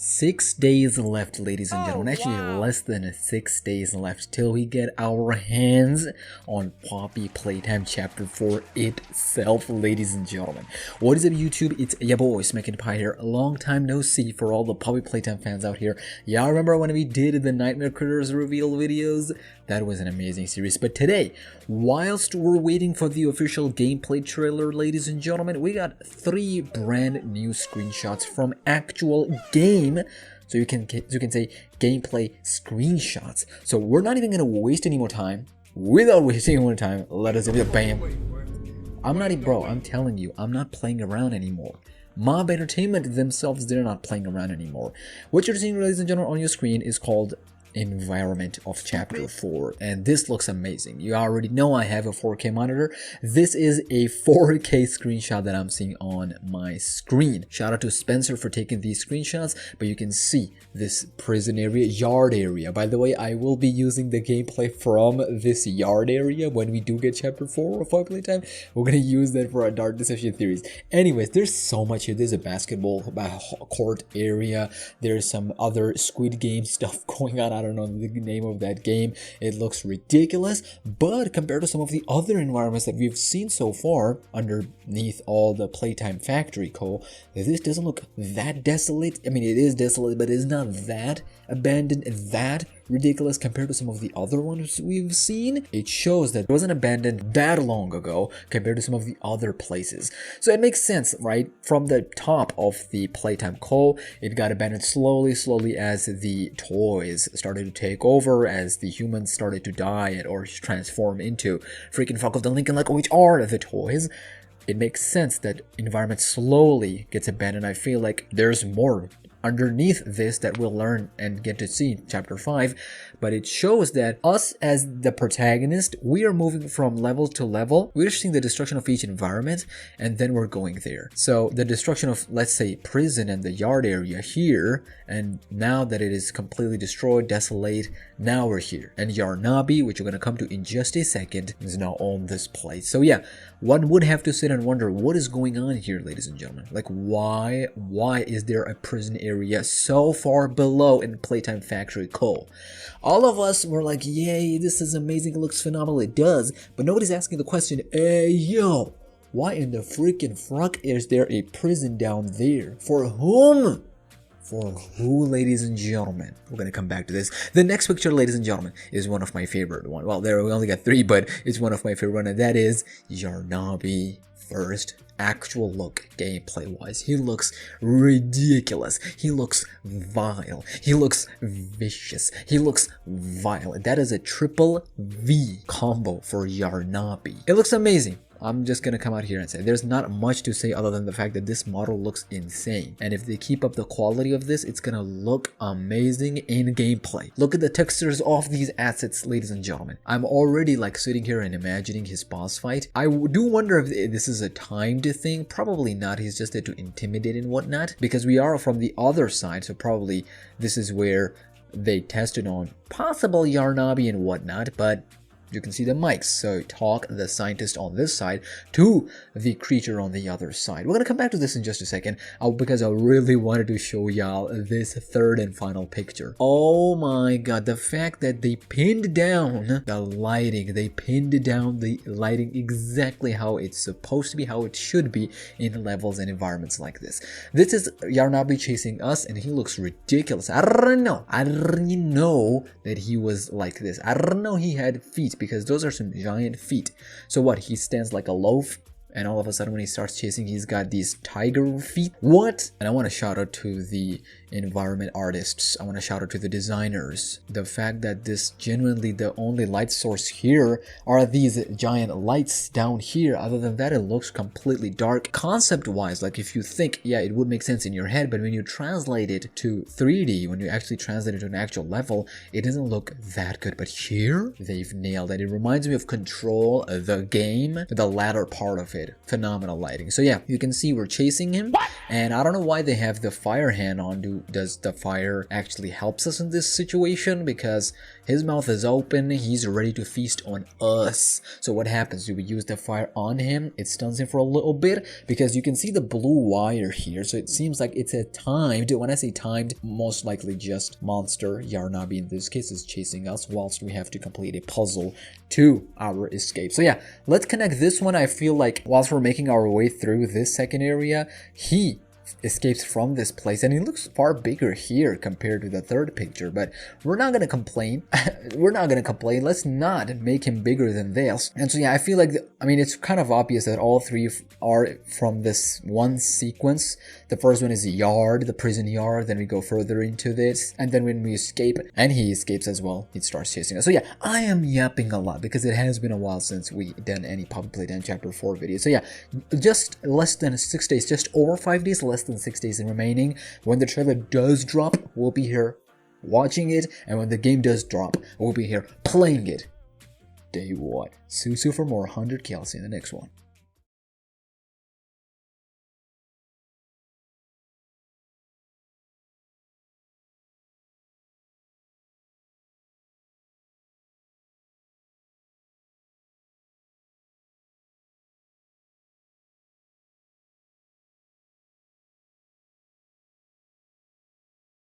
6 days left, ladies and gentlemen. Actually, wow. less than 6 days left till we get our hands on Poppy Playtime Chapter 4 itself, ladies and gentlemen. What is up, YouTube? It's your boy, SmackNPie here. A long time no see for all the Poppy Playtime fans out here. Y'all remember when we did the Nightmare Critters reveal videos? That was an amazing series. But today, whilst we're waiting for the official gameplay trailer, ladies and gentlemen, we got 3 brand new screenshots from actual game. So you can say gameplay screenshots. So we're not even gonna waste any more time. Without wasting any more time, let us do it. Bam. I'm telling you, I'm not playing around anymore. Mob Entertainment themselves, they're not playing around anymore. What you're seeing, ladies and gentlemen, on your screen is called environment of chapter 4, and this looks amazing. You already know I have a 4K monitor. This is a 4K screenshot that I'm seeing on my screen. Shout out to Spencer for taking these screenshots, but you can see this prison area, yard area. By the way, I will be using the gameplay from this yard area when we do get chapter 4 of Playtime. We're gonna use that for our Dark Deception theories. Anyways, there's so much here. There's a basketball court area. There's some other Squid Game stuff going on. I don't know the name of that game. It looks ridiculous, but compared to some of the other environments that we've seen so far underneath all the Playtime Factory Co, this doesn't look that desolate. I mean, it is desolate, but it's not that abandoned, that ridiculous compared to some of the other ones we've seen. It shows that it wasn't abandoned that long ago compared to some of the other places. So it makes sense, right? From the top of the Playtime Co, it got abandoned slowly as the toys started to take over, as the humans started to die or transform into freaking fuck of the Lincoln, like which are the toys. It makes sense that environment slowly gets abandoned. I feel like there's more underneath this that we'll learn and get to see in chapter 5, but it shows that us as the protagonist, we are moving from level to level. We're seeing the destruction of each environment, and then we're going there. So the destruction of, let's say, prison and the yard area here, and now that it is completely destroyed, desolate, now we're here. And Yarnaby, which we're going to come to in just a second, is now on this place. So yeah, one would have to sit and wonder what is going on here, ladies and gentlemen. Like, why is there a prison area so far below in Playtime Factory Co? All of us were like, yay, this is amazing, it looks phenomenal, it does, but nobody's asking the question, hey yo, why in the freaking fuck is there a prison down there? For whom? For who, ladies and gentlemen? We're gonna come back to this. The next picture, ladies and gentlemen, is one of my favorite ones. Well, there we only got 3, but it's one of my favorite ones, and that is Yarnaby first actual look gameplay wise. He looks ridiculous. He looks vile. He looks vicious. He looks violent. That is a triple V combo for Yarnaby. It looks amazing. I'm just gonna come out here and say there's not much to say other than the fact that this model looks insane, and if they keep up the quality of this, it's gonna look amazing in gameplay. Look at the textures of these assets, ladies and gentlemen. I'm already like sitting here and imagining his boss fight. I do wonder if this is a timed thing. Probably not. He's just there to intimidate and whatnot, because we are from the other side, so probably this is where they tested on possible Yarnaby and whatnot, but you can see the mics, so talk the scientist on this side to the creature on the other side. We're gonna come back to this in just a second, because I really wanted to show y'all this third and final picture. Oh my god, the fact that they pinned down the lighting, exactly how it's supposed to be, how it should be in levels and environments like this. This is Yarnaby chasing us, and he looks ridiculous. I didn't know that he was like this. I didn't know he had feet, because those are some giant feet. So what, he stands like a loaf, and all of a sudden when he starts chasing, he's got these tiger feet? What? And I want to shout out to the environment artists. I want to shout out to the designers. The fact that this genuinely the only light source here are these giant lights down here. Other than that, it looks completely dark. Concept wise, like if you think, yeah, it would make sense in your head, but when you translate it to 3D, when you actually translate it to an actual level, it doesn't look that good. But here, they've nailed it. It reminds me of Control, the game, the latter part of it. good, phenomenal lighting. So yeah, you can see we're chasing him, and I don't know why they have the fire hand on. Does the fire actually helps us in this situation? Because his mouth is open, he's ready to feast on us. So what happens? Do we use the fire on him? It stuns him for a little bit, because you can see the blue wire here, so it seems like it's a timed. When I say timed, most likely just monster Yarnaby in this case is chasing us whilst we have to complete a puzzle to our escape. So yeah, let's connect this one. I feel like whilst we're making our way through this second area, he escapes from this place, and he looks far bigger here compared to the third picture, but we're not gonna complain. We're not gonna complain. Let's not make him bigger than this. And so yeah, I feel like I mean, it's kind of obvious that all three are from this one sequence. The first one is the yard, the prison yard, then we go further into this, and then when we escape, and he escapes as well, he starts chasing us. So yeah, I am yapping a lot because it has been a while since we done any Poppy Playtime chapter 4 video. So yeah, just less than 6 days, just over 5 days, less than 6 days remaining. When the trailer does drop, we'll be here watching it, and when the game does drop, we'll be here playing it day one. Susu for more 100K. I'll see you in the next one.